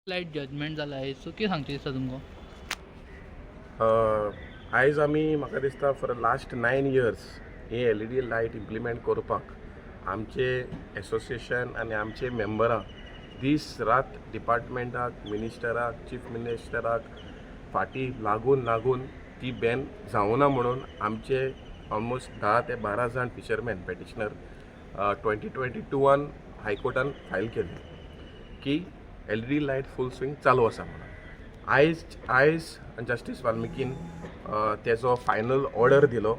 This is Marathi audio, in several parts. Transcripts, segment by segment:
लायट जजमेंट जाला आहे सो कितें सांगचे दिसता तुमकां? आयज आमी म्हाका दिसता for last 9 years he LED light implement करपाक आमचे एसोसिएशन आनी आमचे मेंबरां दीस रात डिपार्टमेंटाक मिनिस्टराक चीफ मिनिस्टराक फाटीं लागून ती बॅन जावना म्हणून आमचे ऑलमोस्ट 10 ते 12 जाण फिशरमॅन पेटिशनर 2022 हायकोर्टान फायल केली की LED लायट फूल स्विंग चालू आसा म्हणून. आयज जस्टीस वाल्मिकीन तेजो फायनल ऑर्डर दिलो.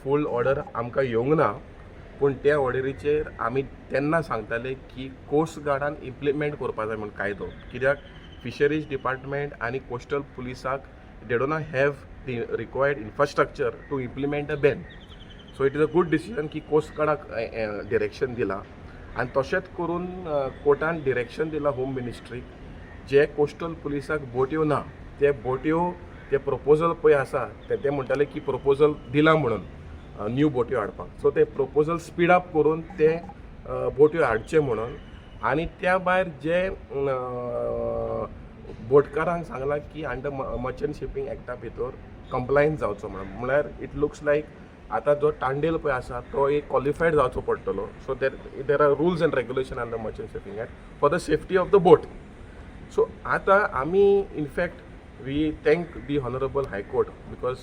फूल ऑर्डर आमकां येवंक ना, पूण त्या ऑर्डरीचेर आमी तेन्ना सांगताले की कोस्ट गार्डान इम्प्लिमेंट करपा जाय म्हणून कायदो, कित्याक फिशरीज डिपार्टमेंट आनी कोस्टल पुलिसाक they do not have the required infrastructure to implement a ban. So it is a good decision की कोस्ट गार्डाक डिरेक्शन दिला आनी तशेंच करून कोर्टान डिरेक्शन दिला होम मिनिस्ट्रीक जे कोस्टल पुलिसाक बोट्यो ना ते बोट्यो ते प्रपोजल पळय आसा ते म्हणटाले की प्रपोजल दिला म्हणून न्यू बोट्यो हाडपाक. सो ते प्रपोजल स्पीड अप करून ते बोट्यो हाडचे म्हणून. आनी त्या भायर जे बोटकारांक सांगलां की अंडर मर्चंट शिपींग एक्टा भितर कंप्लायन्स जावचो म्हणून. म्हळ्यार इट लुक्स लायक आतां जो टांडेल पळय आसा तो एक क्वॉलिफायड जावचो पडटलो. So there are rules and regulation under merchant shipping act for the safety of the boat. So आतां आमी in fact we thank the honourable high court because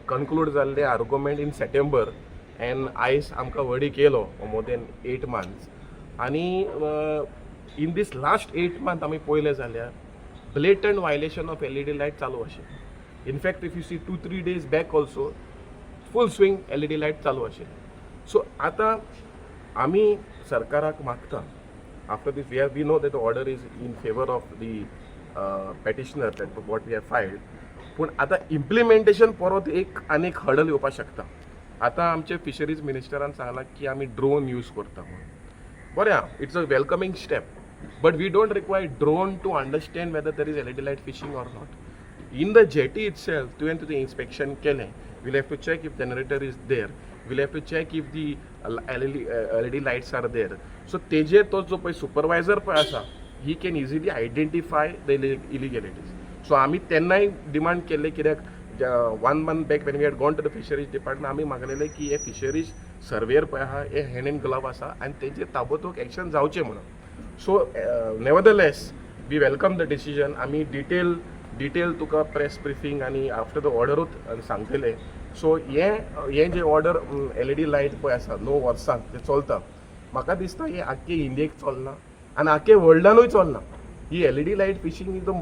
conclude जाल्ले आर्ग्युमेंट इन सप्टेंबर एंड आयज आमकां वर्डीक येयलो मोर देन 8 months. आनी इन दीस लास्ट 8 months आमी पळयलें जाल्यार blatant violation of LED light चालू आशिल्ली. In fact if you see 2-3 days back also full swing LED light चालू आशिल्ली. सो आतां आमी सरकाराक मागता after this we know that the order is in favor of the petitioner that what we have filed. पूण आतां इम्प्लिमेंटेशन परत एक हडल येवपाक शकता. आतां आमचे फिशरीज मिनिस्टरान सांगलां की आमी ड्रोन यूज करता म्हणून. बरें आहा, it's a welcoming step, but we don't require drone to understand whether there is LED light fishing or not. In the jetty itself तुवें तुजें इन्स्पेक्शन केलें, we'll have to check if generator is there, we'll have to check if the LED lights are there. So तेजेर तो जो पळय सुपरवायझर पळय आसा he can easily identify the illegalities. So आमी तेन्नाय डिमांड केल्ले, कित्याक 1 month back when we had gone to the fisheries department आमी मागलेले की हे फिशरीज सर्वेयर पळय आहा हे हँड इन ग्लव आसा आनी तेजेर ताबडतोब एक्शन जावचें म्हणून. So nevertheless we welcome the decision. आमी डिटेल तुका प्रेस ब्रिफींग आनी आफ्टर द ऑर्डरूच सांगतले. सो हे जे ऑर्डर LED लायट पळय आसा 9 वर्सांक ते चलता, म्हाका दिसता हे आख्खे इंडियेक चलना आनी आख्खे वर्ल्डानूय चलना. ही LED light fishing is the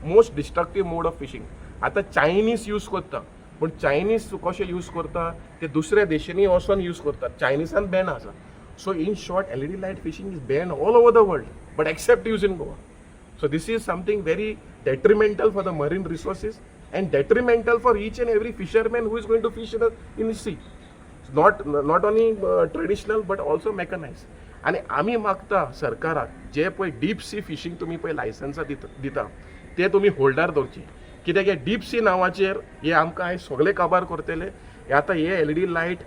most destructive mode of fishing. आतां चायनीज यूज करता, पूण चायनीज कशें यूज करता ते दुसऱ्या देशांनी वचून यूज करतात. चायनिजान बॅन आसा. So in short LED light fishing is ban all over the world but except use in Goa. So this is something very detrimental for the marine resources and detrimental for each and every fisherman who is going to fish in the sea. Not only traditional but also mechanized. आणि आमी मागता सरकाराक जे पळय डीप सी फिशींग तुमी पळय लायसन्सां दिता ते तुमी होल्डार दवरची, कित्याक हे डीप सी नांवाचेर हे आमकां आयज सगळे काबार करतले. आतां हे LED light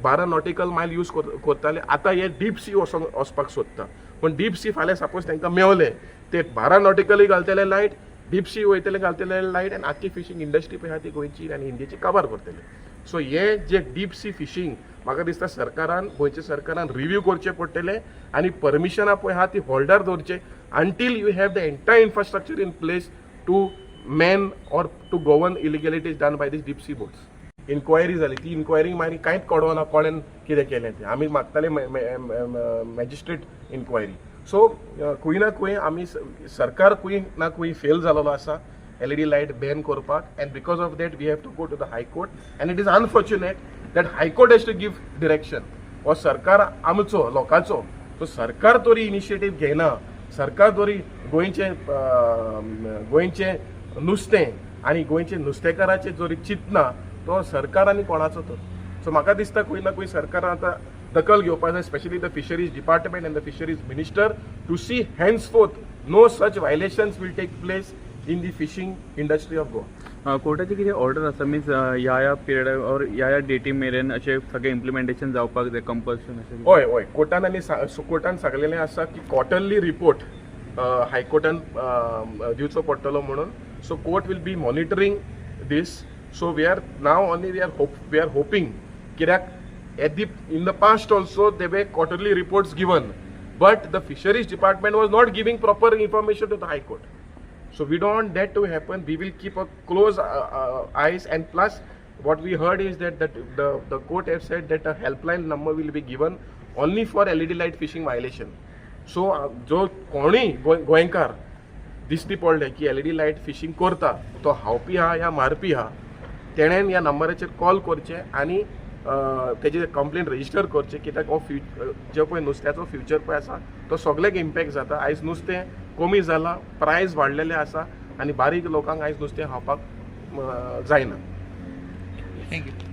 12 nautical mile use करताले, आतां हे डीप सी वचपाक सोदता. पूण डीप सी फाल्यां सपोज तांकां मेवले ते 12 nautically घालतले लायट, डीप सी वयतले घालतले लायट आनी आख्खी फिशींग इंडस्ट्री पळय आहा ती गोंयची आनी इंडियेची काबार करतले. सो हे जे डीप सी फिशींग म्हाका दिसता गोंयच्या सरकारान रिव्यू करचे पडटले आनी परमिशनां पळय आहा ती होल्डार दवरचे until you have the entire infrastructure in place to man or to govern illegalities done by these deep sea boats. Inquiry जाली, ती इन्क्वायरी मागीर कांयच कळना कोणेन कितें केलें तें. आमी मागताले मॅजिस्ट्रेट इन्क्वायरी. सो खंय ना खंय आमी सरकार खंय ना खंय फेल जालोलो आसा LED लायट बॅन करपाक. And because of that we have to go to the high court and it is unfortunate that high court has to give direction. हो सरकार आमचो लोकांचो. सो सरकार तरी इनिशिएटीव घेयना, सरकार तरी गोंयचें नुस्तें आनी गोंयचे नुस्तेकाराचें जरी चिंतना तो सरकार आनी कोणाचो तो. सो म्हाका दिसता खंय ना खंय सरकारान आतां दखल घेवपाक जाय, specially the fisheries department and the fisheries minister to see henceforth no such violations will take place in the fishing industry of Goa. कोर्टाची कितें ऑर्डर आसा मीन्स ह्या पिरियड और ह्या डेटी मेरेन अशें सगळें इम्प्लिमेंटेशन जावपाक जाय कंपल्शन अशें? हय कोर्टान सांगलेलें आसा की क्वार्टरली रिपोर्ट हायकोर्टान दिवचो पडटलो म्हणून. So court will be monitoring this. So we are hoping, कित्याक in the past also there were quarterly reports given, but the fisheries department was not giving proper information to the High Court. So we don't want that to happen. We will keep a close eyes, and plus what we heard is that the court have said that a helpline number will be given only for LED light fishing violation. So जो कोणी गोंयकार दिसती पडले की LED लायट फिशिंग करता, तो हावपी हा या मारपी हा, तेणेन ह्या नंबराचेर कॉल करचे आनी तेजे कंप्लेन रजिस्टर करचे, कित्याक हो जो पळय नुस्त्याचो फ्युचर पळय आसा तो सगळ्याक इम्पॅक्ट जाता. आयज नुस्तें कमी जाला, प्रायस वाडलेले आसा आनी बारीक लोकांक आयज नुस्तें खावपाक जायना. थँक्यू.